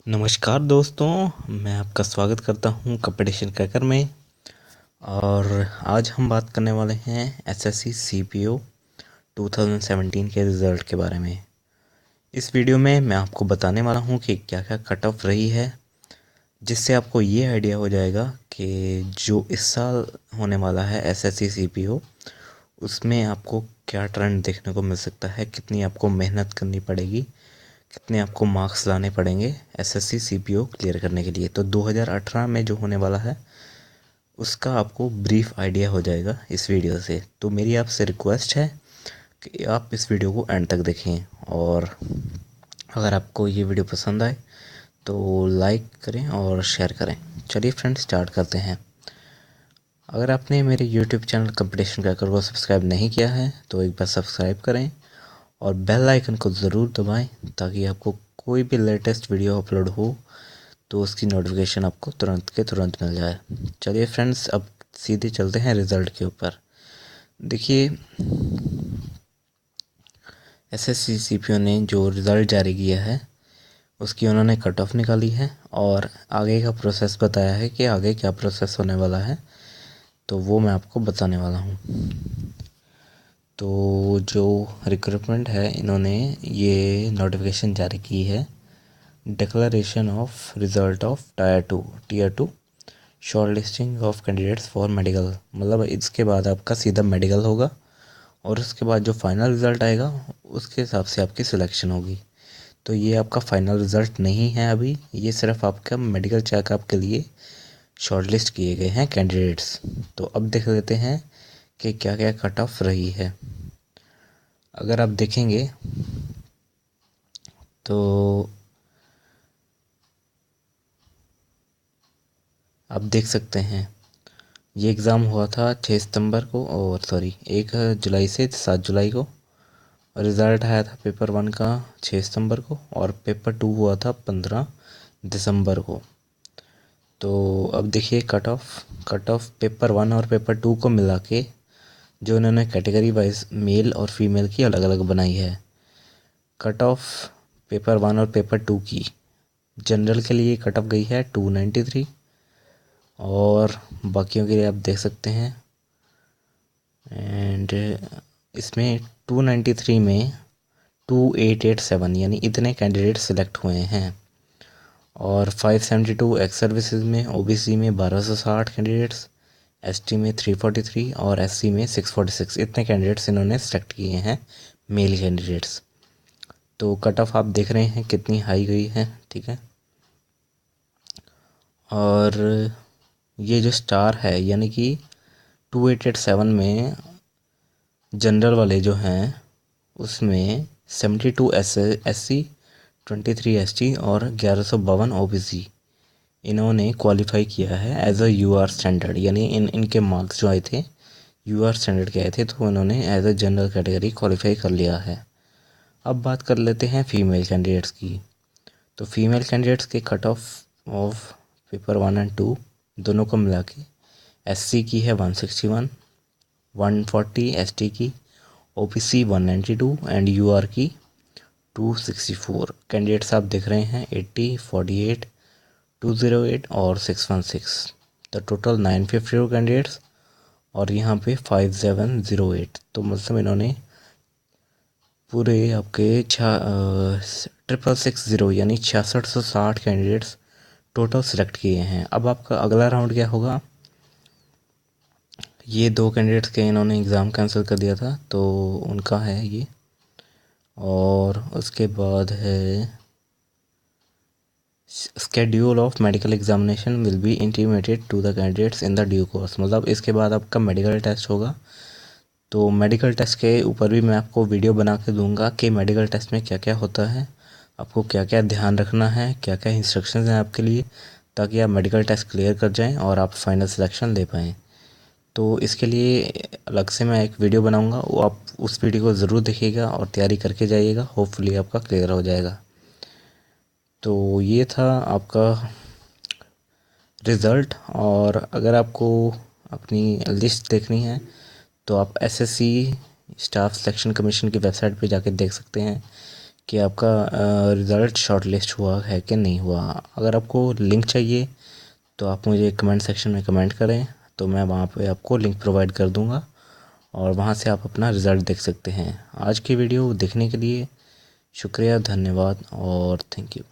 नमस्कार दोस्तों, मैं आपका स्वागत करता हूं कंपटीशन क्रैकर में। और आज हम बात करने वाले हैं एसएससी सीपीओ 2017 के रिज़ल्ट के बारे में। इस वीडियो में मैं आपको बताने वाला हूं कि क्या क्या कट ऑफ रही है, जिससे आपको ये आइडिया हो जाएगा कि जो इस साल होने वाला है एसएससी सीपीओ, उसमें आपको क्या ट्रेंड देखने को मिल सकता है, कितनी आपको मेहनत करनी पड़ेगी, कितने आपको मार्क्स लाने पड़ेंगे एसएससी सीपीओ क्लियर करने के लिए। तो 2018 में जो होने वाला है उसका आपको ब्रीफ आइडिया हो जाएगा इस वीडियो से। तो मेरी आपसे रिक्वेस्ट है कि आप इस वीडियो को एंड तक देखें, और अगर आपको ये वीडियो पसंद आए तो लाइक करें और शेयर करें। चलिए फ्रेंड्स, स्टार्ट करते हैं। अगर आपने मेरे यूट्यूब चैनल कंपटीशन क्रैकर को सब्सक्राइब नहीं किया है तो एक बार सब्सक्राइब करें और बेल आइकन को ज़रूर दबाएं, ताकि आपको कोई भी लेटेस्ट वीडियो अपलोड हो तो उसकी नोटिफिकेशन आपको तुरंत के तुरंत मिल जाए। चलिए फ्रेंड्स, अब सीधे चलते हैं रिज़ल्ट के ऊपर। देखिए, एसएससी सीपीओ ने जो रिज़ल्ट जारी किया है उसकी उन्होंने कट ऑफ निकाली है और आगे का प्रोसेस बताया है कि आगे क्या प्रोसेस होने वाला है, तो वो मैं आपको बताने वाला हूँ। तो जो रिक्रूटमेंट है, इन्होंने ये नोटिफिकेशन जारी की है, declaration of result of tier 2 short listing of candidates for medical. मतलब इसके बाद आपका सीधा मेडिकल होगा और उसके बाद जो फाइनल रिज़ल्ट आएगा उसके हिसाब से आपकी सिलेक्शन होगी। तो ये आपका फाइनल रिज़ल्ट नहीं है अभी, ये सिर्फ आपका मेडिकल चेकअप के लिए शॉर्ट लिस्ट किए गए हैं कैंडिडेट्स। तो अब देख लेते हैं कि क्या क्या कट ऑफ रही है। अगर आप देखेंगे तो आप देख सकते हैं ये एग्ज़ाम हुआ था 6 सितंबर को, और 1 जुलाई से 7 जुलाई को। रिज़ल्ट आया था पेपर 1 का 6 सितंबर को, और पेपर 2 हुआ था 15 दिसंबर को। तो अब देखिए कट ऑफ पेपर 1 और पेपर 2 को मिला के जो इन्होंने कैटेगरी वाइज मेल और फीमेल की अलग अलग बनाई है। कट ऑफ पेपर 1 और पेपर 2 की जनरल के लिए कट ऑफ गई है 293, और बाकियों के लिए आप देख सकते हैं। एंड इसमें 293 में 2887 यानी इतने कैंडिडेट सिलेक्ट हुए हैं, और 572 एक्स सर्विसेज में, ओबीसी में 1260 कैंडिडेट्स, एसटी में 343 और एससी में 646, इतने कैंडिडेट्स इन्होंने सेलेक्ट किए हैं, मेल कैंडिडेट्स। तो कट ऑफ आप देख रहे हैं कितनी हाई गई है, ठीक है। और ये जो स्टार है, यानी कि 2887 में जनरल वाले जो हैं उसमें 72 एससी, 23 एसटी और 1152 ओबीसी इन्होंने क्वालिफाई किया है एज अ यूआर स्टैंडर्ड, यानी इनके मार्क्स जो आए थे यूआर स्टैंडर्ड के आए थे, तो इन्होंने as a general category qualify कर लिया है। अब बात कर लेते हैं फीमेल कैंडिडेट्स की। तो फीमेल कैंडिडेट्स के कट ऑफ पेपर 1 और 2 दोनों को मिला के एससी की है 161, 140 एसटी की, ओबीसी 192 एंड यूआर की 264। कैंडिडेट्स आप देख रहे हैं 80, 48, 208 और 616। द टोटल 952 कैंडिडेट्स, और यहाँ पे 5708। तो मतलब इन्होंने पूरे आपके 6660 यानी 6660 कैंडिडेट्स टोटल सिलेक्ट किए हैं। अब आपका अगला राउंड क्या होगा? ये 2 कैंडिडेट्स के इन्होंने एग्ज़ाम कैंसिल कर दिया था, तो उनका है ये। और उसके बाद है schedule of medical examination will be intimated to the candidates in the due course. मतलब इसके बाद आपका मेडिकल टेस्ट होगा। तो मेडिकल टेस्ट के ऊपर भी मैं आपको वीडियो बना के दूंगा कि मेडिकल टेस्ट में क्या क्या होता है, आपको क्या क्या ध्यान रखना है, क्या क्या इंस्ट्रक्शंस हैं आपके लिए, ताकि आप मेडिकल टेस्ट क्लियर कर जाएं और आप फाइनल सिलेक्शन ले पाएँ। तो इसके लिए अलग से मैं एक वीडियो बनाऊंगा, वो आप उस वीडियो को ज़रूर देखिएगा और तैयारी करके जाइएगा, होपफुली आपका क्लियर हो जाएगा। तो ये था आपका रिज़ल्ट। और अगर आपको अपनी लिस्ट देखनी है तो आप एसएससी स्टाफ सिलेक्शन कमीशन की वेबसाइट पे जाके देख सकते हैं कि आपका रिज़ल्ट शॉर्टलिस्ट हुआ है कि नहीं हुआ। अगर आपको लिंक चाहिए तो आप मुझे कमेंट सेक्शन में कमेंट करें, तो मैं वहाँ पे आपको लिंक प्रोवाइड कर दूँगा और वहाँ से आप अपना रिज़ल्ट देख सकते हैं। आज की वीडियो देखने के लिए शुक्रिया, धन्यवाद और थैंक यू।